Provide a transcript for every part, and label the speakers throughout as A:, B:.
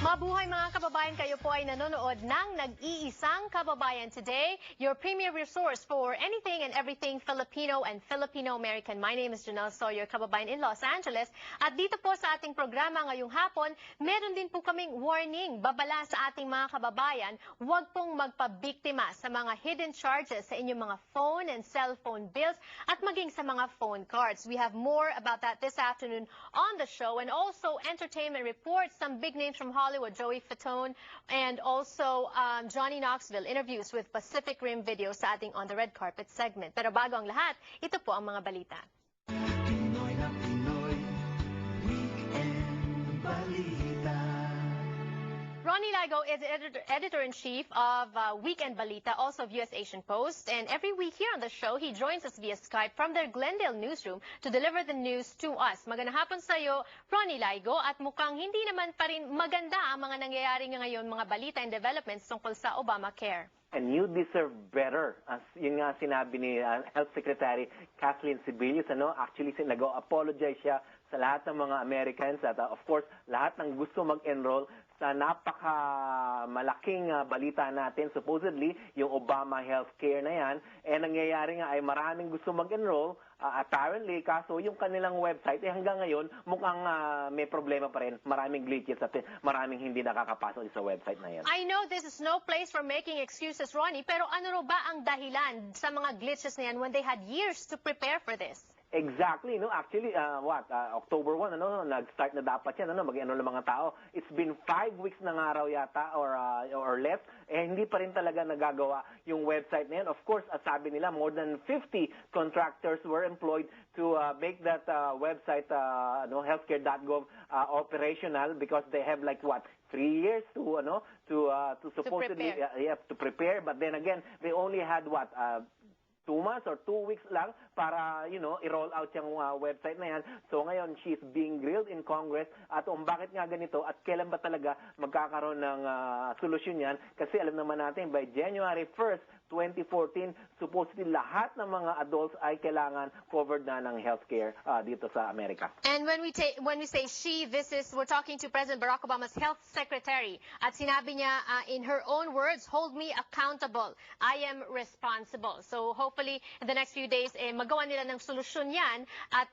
A: Mabuhay mga kababayan, kayo po ay nanonood ng Nag-iisang Kababayan Today, your premier resource for anything and everything Filipino and Filipino-American. My name is Janelle Sawyer, kababayan in Los Angeles. At dito po sa ating programa ngayong hapon, meron din po kaming warning, babala sa ating mga kababayan, huwag pong magpabiktima sa mga hidden charges sa inyong mga phone and cellphone bills at maging sa mga phone cards. We have more about that this afternoon on the show, and also entertainment reports, some big names from Hollywood, Joey Fatone, and also Johnny Knoxville, interviews with Pacific Rim Video sa ating On the Red Carpet segment. Pero bago ang lahat, ito po ang mga balita.
B: Pinoy na Pinoy, Weekend Balita.
A: Ronnie Ligo is editor-in-chief of Weekend Balita, also of US Asian Post. And every week here on the show, he joins us via Skype from their Glendale newsroom to deliver the news to us. Magandang hapon sa iyo, Ronnie Ligo. At mukhang hindi naman pa rin maganda ang mga nangyayari ngayon, mga balita and developments tungkol sa Obamacare.
C: And you deserve better. As yun nga sinabi ni Health Secretary Kathleen Sebelius, actually nag-apologize siya sa lahat ng mga Americans at of course, lahat ng gusto mag-enroll sa napaka-malaking balita natin, supposedly, yung Obama healthcare na yan, nangyayari nga ay maraming gusto mag-enroll, apparently, kaso yung kanilang website, hanggang ngayon, mukhang may problema pa rin. Maraming glitches at maraming hindi nakakapasok sa website na yan.
A: I know this is no place for making excuses, Ronnie, pero ano ba ang dahilan sa mga glitches na yan when they had years to prepare for this?
C: Exactly, no? Actually, October 1, nag-start na dapat yan, mag-enroll ng mga tao. It's been 5 weeks na nga raw yata or less, hindi pa rin talaga nagagawa yung website na yan. Of course, sabi nila, more than 50 contractors were employed to make that website, healthcare.gov, operational because they have like what? 3 years to supposedly to prepare, but then again, they only had what? 2 months or 2 weeks lang para, i-roll out yung website na yan. So ngayon, she's being grilled in Congress at bakit nga ganito at kailan ba talaga magkakaroon ng solusyon yan? Kasi alam naman natin, by January 1st, 2014, supposedly lahat ng mga adults ay kailangan covered na ng healthcare dito sa Amerika.
A: And when we say she, we're talking to President Barack Obama's health secretary. At sinabi niya, in her own words, hold me accountable. I am responsible. So hopefully, in the next few days, magawa nila ng solusyon yan at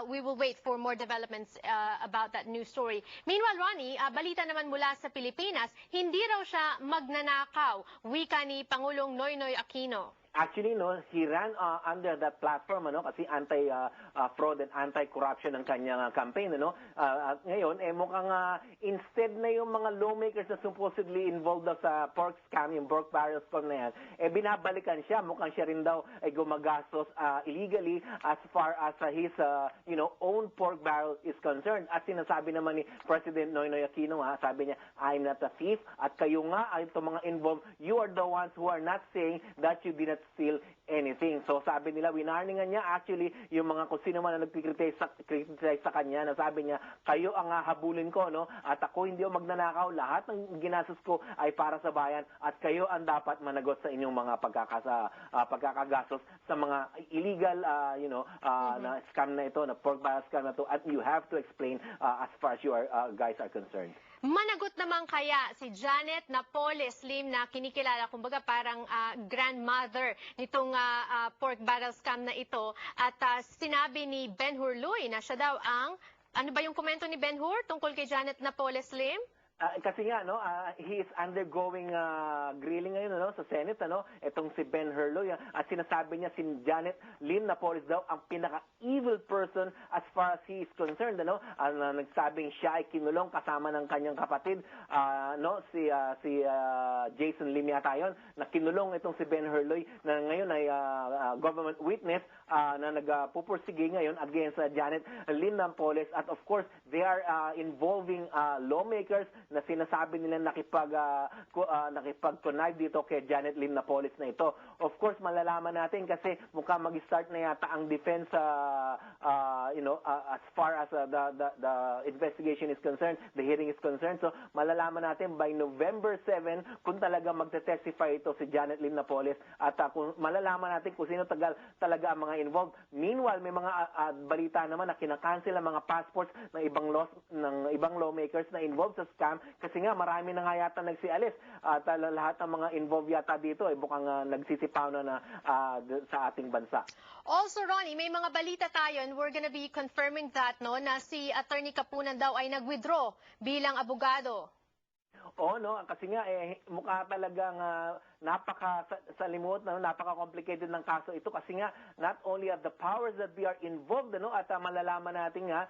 A: we will wait for more developments about that news story. Meanwhile, Ronnie, balita naman mula sa Pilipinas, hindi raw siya magnanakaw. Wika ni Pangulong Noynoy Aquino.
C: Actually, he ran under that platform, kasi anti-fraud and anti-corruption ng kanyang campaign, ngayon, mukhang instead na yung mga lawmakers na supposedly involved sa pork scam, yung pork barrel scam na yan, binabalikan siya. Mukhang siya rin daw ay gumagastos illegally as far as his, own pork barrel is concerned. At sinasabi naman ni President Noynoy Aquino, sabi niya, I'm not a thief. At kayo nga, itong mga involved, you are the ones who are not saying that you did not steal anything. So sabi nila, winarningan niya actually yung mga kung sino man na nagkikriticize sa kanya, na sabi niya, kayo ang habulin ko, at ako hindi ako magnanakaw, lahat ng ginastos ko ay para sa bayan at kayo ang dapat managot sa inyong mga pagkakagastos sa mga illegal na scam na ito, na pork barrel scam na ito, at you have to explain as far as you guys are concerned.
A: Managot naman kaya si Janet Napoles Lim, na kinikilala kumbaga parang grandmother nitong pork barrel scam na ito, at sinabi ni Ben-Hur Luy na siya daw ang, ano ba yung komento ni Ben-Hur tungkol kay Janet Napoles Lim?
C: Kasi nga, he is undergoing grilling ngayon sa Senate, itong si Ben-Hur Luy, at sinasabi niya si Janet Lim Napoles daw ang pinaka-evil person as far as he is concerned, nagsabing siya ay kinulong kasama ng kanyang kapatid, si Jason Lim yata yun, na kinulong itong si Ben-Hur Luy, na ngayon ay government witness na nagpupursige ngayon against Janet Lim Napoles, at of course, they are involving lawmakers na sinasabi nila nakipag-connive dito kay Janet Lim Napoles na ito. of course, malalaman natin kasi mukhang mag-start na yata ang defense, as far as the investigation is concerned, the hearing is concerned. So, malalaman natin by November 7 kung talaga magte-testify ito si Janet Lim Napoles at kung malalaman natin kung sino talaga ang mga involved. Meanwhile, may mga balita naman na kinakancel ang mga passports ng ibang lawmakers na involved sa scam kasi nga marami na nga yata nagsialis at lahat ng mga involved yata dito ay mukhang nagsisipaw na sa ating bansa.
A: Also, Ronnie, may mga balita tayo and we're gonna be confirming that, no, na si Attorney Kapunan daw ay nag-withdraw bilang abogado.
C: Oo, no, kasi nga mukha talagang napaka-salimot, napaka-complicated ng kaso ito kasi nga not only at the powers that we are involved, at malalaman natin nga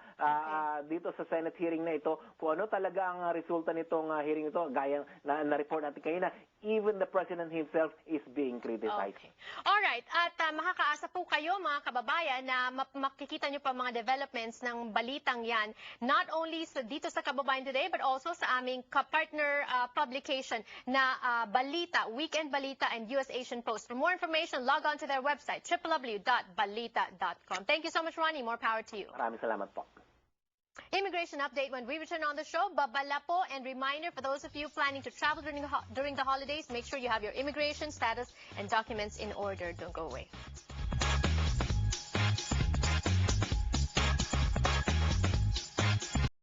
C: dito sa Senate hearing na ito kung ano talaga ang resulta nitong hearing ito, gaya na-report natin kanina, even the President himself is being criticized.
A: Okay. Alright, at makakaasa po kayo mga kababayan na makikita nyo pa mga developments ng balitang yan, not only dito sa Kababayan Today but also sa aming kapartner publication na Balita, Weekend Balita and US Asian Post. For more information, log on to their website, www.balita.com. Thank you so much, Ronnie. More power to you.
C: Maraming salamat po.
A: Immigration update when we return on the show. Babala po, and reminder for those of you planning to travel during the holidays, make sure you have your immigration status and documents in order. Don't go away.